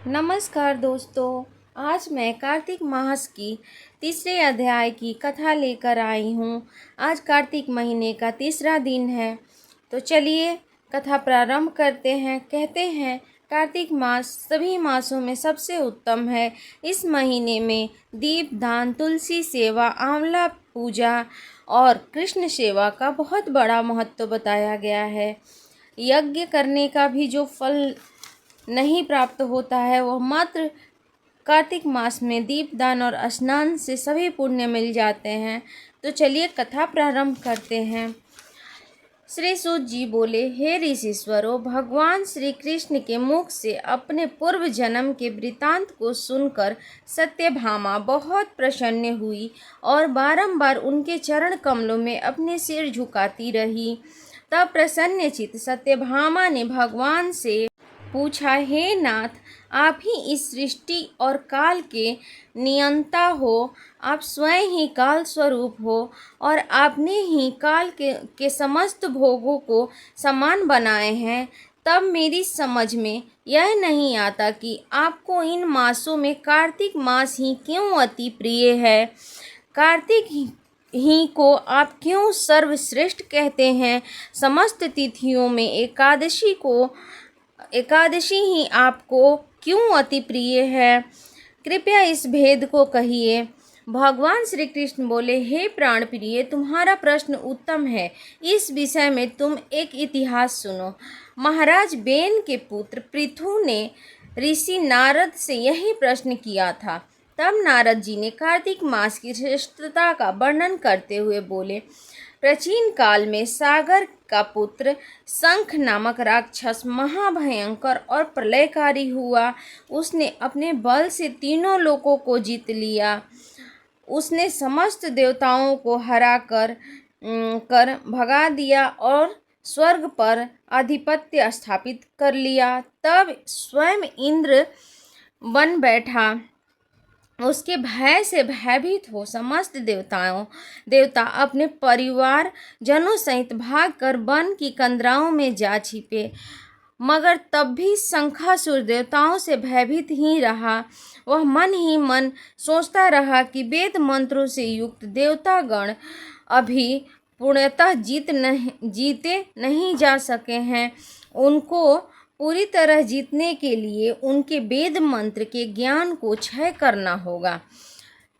नमस्कार दोस्तों। आज मैं कार्तिक मास की तीसरे अध्याय की कथा लेकर आई हूँ। आज कार्तिक महीने का तीसरा दिन है, तो चलिए कथा प्रारंभ करते हैं। कहते हैं कार्तिक मास सभी मासों में सबसे उत्तम है। इस महीने में दीप दान, तुलसी सेवा, आंवला पूजा और कृष्ण सेवा का बहुत बड़ा महत्व बताया गया है। यज्ञ करने का भी जो फल नहीं प्राप्त होता है वह मात्र कार्तिक मास में दीपदान और स्नान से सभी पुण्य मिल जाते हैं। तो चलिए कथा प्रारंभ करते हैं। श्री सूत जी बोले, हे ऋषिश्वरों, भगवान श्री कृष्ण के मुख से अपने पूर्व जन्म के वृतांत को सुनकर सत्यभामा बहुत प्रसन्न हुई और बारंबार उनके चरण कमलों में अपने सिर झुकाती रही। तब प्रसन्नचित्त सत्यभामा ने भगवान से पूछा, हे नाथ, आप ही इस सृष्टि और काल के नियंता हो। आप स्वयं ही काल स्वरूप हो और आपने ही काल के समस्त भोगों को समान बनाए हैं। तब मेरी समझ में यह नहीं आता कि आपको इन मासों में कार्तिक मास ही क्यों अति प्रिय है। कार्तिक ही को आप क्यों सर्वश्रेष्ठ कहते हैं। समस्त तिथियों में एकादशी ही आपको क्यों अति प्रिय है। कृपया इस भेद को कहिए। भगवान श्री कृष्ण बोले, हे प्राण प्रिय, तुम्हारा प्रश्न उत्तम है। इस विषय में तुम एक इतिहास सुनो। महाराज बेन के पुत्र पृथु ने ऋषि नारद से यही प्रश्न किया था। तब नारद जी ने कार्तिक मास की श्रेष्ठता का वर्णन करते हुए बोले, प्राचीन काल में सागर का पुत्र शंख नामक राक्षस महाभयंकर और प्रलयकारी हुआ। उसने अपने बल से तीनों लोकों को जीत लिया। उसने समस्त देवताओं को हरा कर भगा दिया और स्वर्ग पर आधिपत्य स्थापित कर लिया। तब स्वयं इंद्र बन बैठा। उसके भय से भयभीत हो समस्त देवता अपने परिवार जनों सहित भागकर वन की कंदराओं में जा छिपे। मगर तब भी शंखासुर देवताओं से भयभीत ही रहा। वह मन ही मन सोचता रहा कि वेद मंत्रों से युक्त देवतागण अभी पूर्णतः जीते नहीं जा सके हैं। उनको पूरी तरह जीतने के लिए उनके वेद मंत्र के ज्ञान को क्षय करना होगा।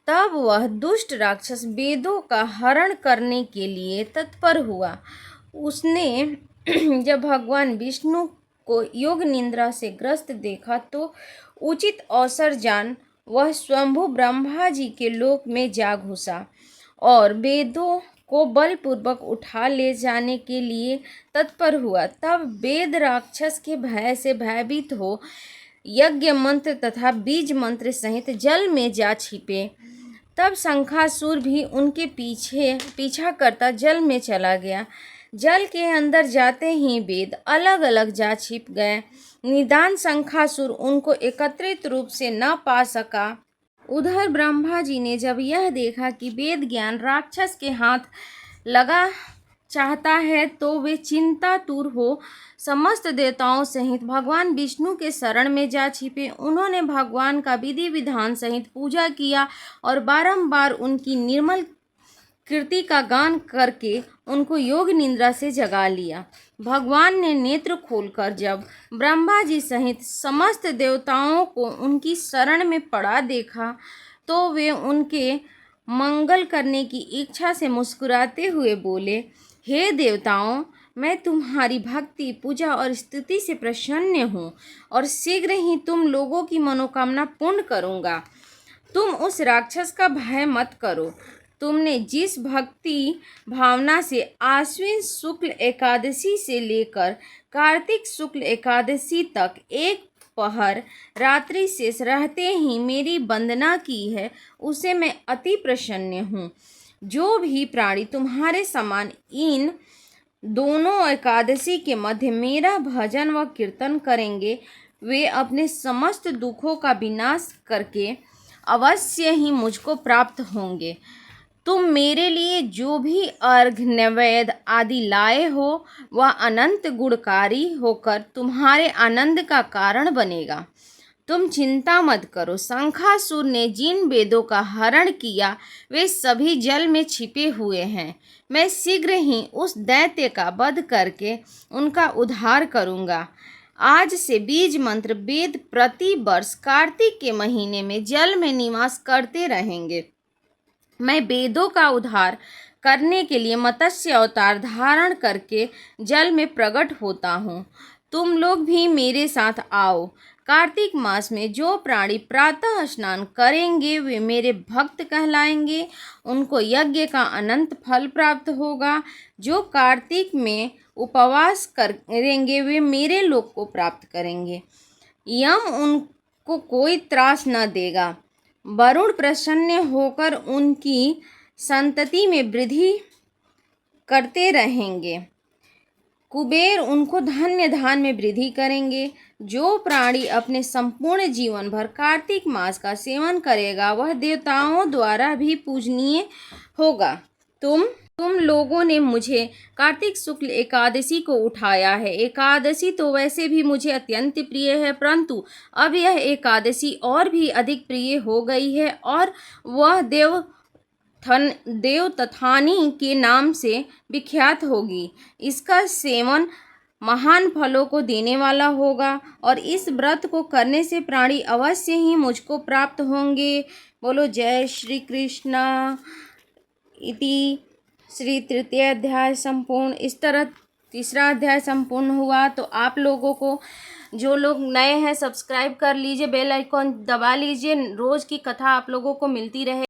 तब वह दुष्ट राक्षस वेदों का हरण करने के लिए तत्पर हुआ। उसने जब भगवान विष्णु को योग निद्रा से ग्रस्त देखा तो उचित अवसर जान वह स्वयंभू ब्रह्मा जी के लोक में जा घुसा और वेदों को बलपूर्वक उठा ले जाने के लिए तत्पर हुआ। तब वेद राक्षस के भय से भयभीत हो यज्ञ मंत्र तथा बीज मंत्र सहित जल में जा छिपे। तब शंखासुर भी उनके पीछा करता जल में चला गया। जल के अंदर जाते ही वेद अलग अलग जा छिप गए। निदान शंखासुर उनको एकत्रित रूप से न पा सका। उधर ब्रह्मा जी ने जब यह देखा कि वेद ज्ञान राक्षस के हाथ लगा चाहता है तो वे चिंतातुर हो समस्त देवताओं सहित भगवान विष्णु के शरण में जा छिपे। उन्होंने भगवान का विधि विधान सहित पूजा किया और बारंबार उनकी निर्मल कीर्ति का गान करके उनको योग निद्रा से जगा लिया। भगवान ने नेत्र खोलकर जब ब्रह्मा जी सहित समस्त देवताओं को उनकी शरण में पड़ा देखा तो वे उनके मंगल करने की इच्छा से मुस्कुराते हुए बोले, हे देवताओं, मैं तुम्हारी भक्ति, पूजा और स्तुति से प्रसन्न हूँ और शीघ्र ही तुम लोगों की मनोकामना पूर्ण करूँगा। तुम उस राक्षस का भय मत करो। तुमने जिस भक्ति भावना से आश्विन शुक्ल एकादशी से लेकर कार्तिक शुक्ल एकादशी तक एक पहर रात्रि शेष रहते ही मेरी वंदना की है, उसे मैं अति प्रसन्न हूँ। जो भी प्राणी तुम्हारे समान इन दोनों एकादशी के मध्य मेरा भजन व कीर्तन करेंगे, वे अपने समस्त दुखों का विनाश करके अवश्य ही मुझको प्राप्त होंगे। तुम मेरे लिए जो भी अर्घ नैवेद्य आदि लाए हो वह अनंत गुणकारी होकर तुम्हारे आनंद का कारण बनेगा। तुम चिंता मत करो। शंखासुर ने जिन वेदों का हरण किया वे सभी जल में छिपे हुए हैं। मैं शीघ्र ही उस दैत्य का वध करके उनका उद्धार करूंगा। आज से बीज मंत्र वेद प्रति वर्ष कार्तिक के महीने में जल में निवास करते रहेंगे। मैं वेदों का उद्धार करने के लिए मत्स्य अवतार धारण करके जल में प्रकट होता हूँ। तुम लोग भी मेरे साथ आओ। कार्तिक मास में जो प्राणी प्रातः स्नान करेंगे वे मेरे भक्त कहलाएंगे। उनको यज्ञ का अनंत फल प्राप्त होगा। जो कार्तिक में उपवास करेंगे वे मेरे लोक को प्राप्त करेंगे। यम उनको कोई त्रास न देगा। वरुण प्रसन्न होकर उनकी संतति में वृद्धि करते रहेंगे। कुबेर उनको धन्य धान में वृद्धि करेंगे। जो प्राणी अपने संपूर्ण जीवन भर कार्तिक मास का सेवन करेगा वह देवताओं द्वारा भी पूजनीय होगा। तुम लोगों ने मुझे कार्तिक शुक्ल एकादशी को उठाया है। एकादशी तो वैसे भी मुझे अत्यंत प्रिय है, परंतु अब यह एकादशी और भी अधिक प्रिय हो गई है और वह देवतथानी के नाम से विख्यात होगी। इसका सेवन महान फलों को देने वाला होगा और इस व्रत को करने से प्राणी अवश्य ही मुझको प्राप्त होंगे। बोलो जय श्री कृष्ण। इति श्री तृतीय अध्याय संपूर्ण। इस तरह तीसरा अध्याय संपूर्ण हुआ। तो आप लोगों को, जो लोग नए हैं, सब्सक्राइब कर लीजिए, बेल आइकॉन दबा लीजिए। रोज़ की कथा आप लोगों को मिलती रहे।